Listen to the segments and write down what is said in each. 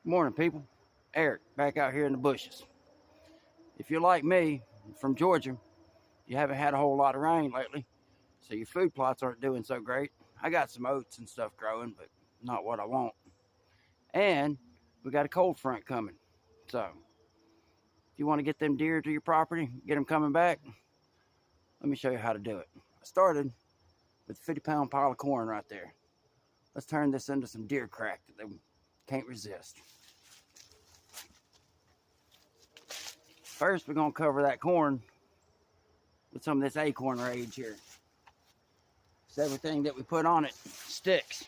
Morning, people. Eric, back out here in the bushes. If you're like me, from Georgia, you haven't had a whole lot of rain lately, so your food plots aren't doing so great. I got some oats and stuff growing, but not what I want. And we got a cold front coming. So, if you want to get them deer to your property, get them coming back, let me show you how to do it. I started with a 50-pound pile of corn right there. Let's turn this into some deer crack that they can't resist. First, we're going to cover that corn with some of this acorn rage here. So everything that we put on it sticks.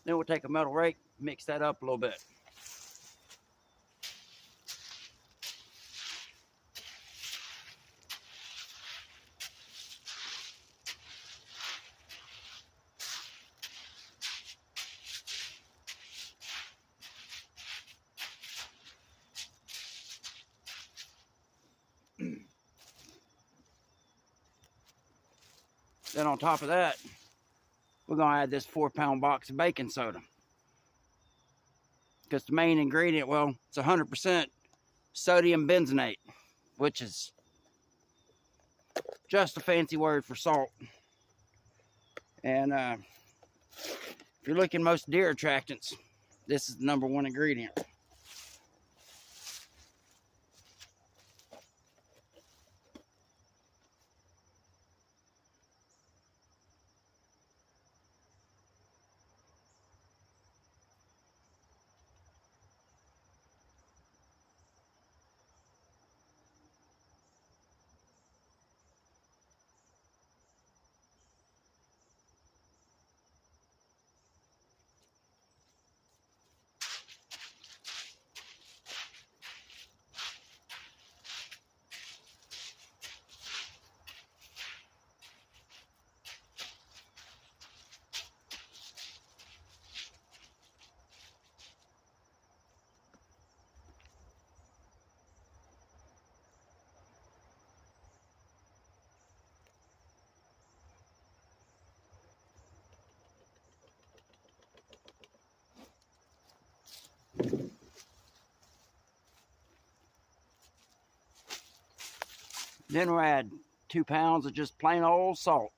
Then we'll take a metal rake, mix that up a little bit. Then on top of that, we're going to add this 4-pound box of baking soda. Because the main ingredient, well, it's 100% sodium benzoate, which is just a fancy word for salt. And if you're looking most deer attractants, this is the #1 ingredient. Then we'll add 2 pounds of just plain old salt.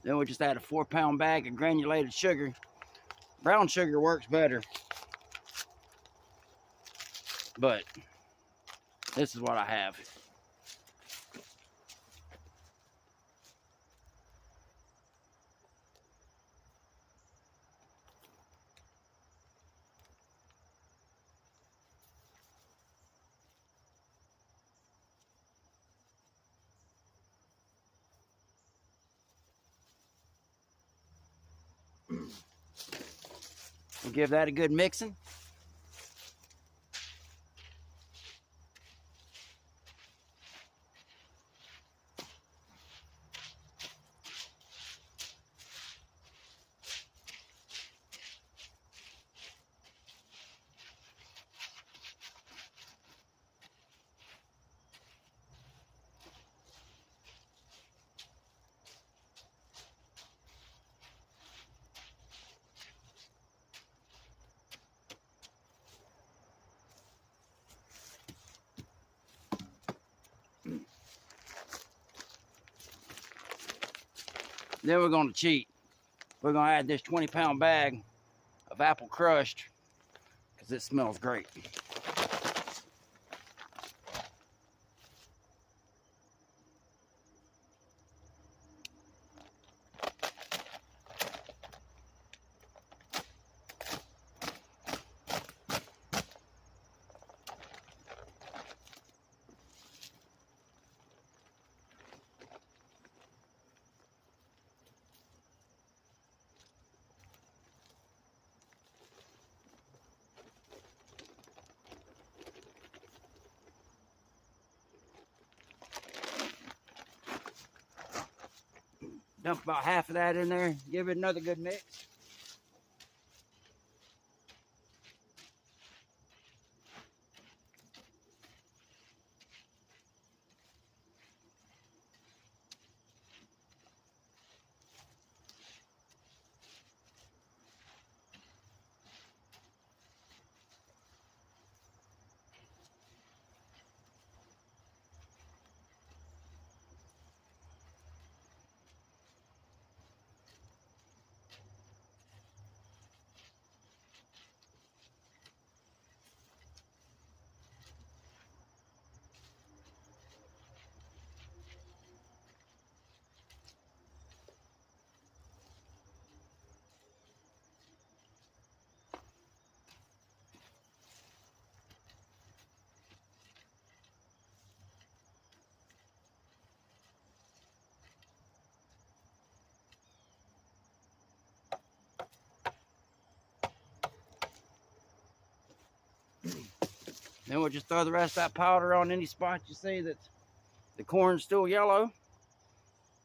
Then we'll just add a 4-pound bag of granulated sugar. Brown sugar works better, but this is what I have. We'll give that a good mixing. Then we're going to cheat. We're going to add this 20-pound bag of apple crushed because it smells great. Dump about half of that in there. Give it another good mix. Then we'll just throw the rest of that powder on any spot you see that the corn's still yellow.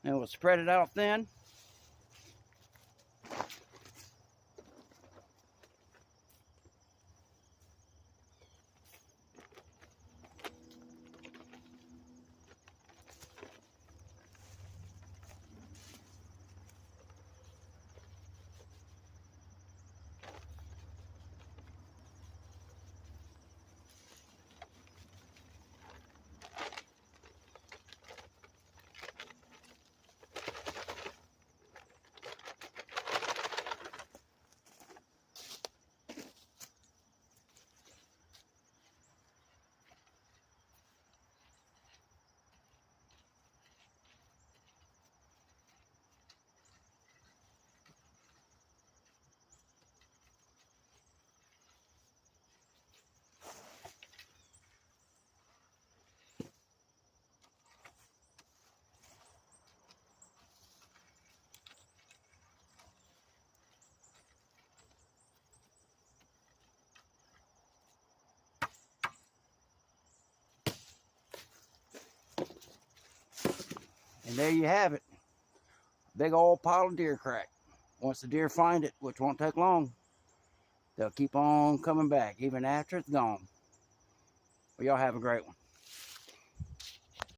And we'll spread it out thin. And there you have it. Big old pile of deer crack. Once the deer find it, which won't take long, they'll keep on coming back even after it's gone. Well, y'all have a great one.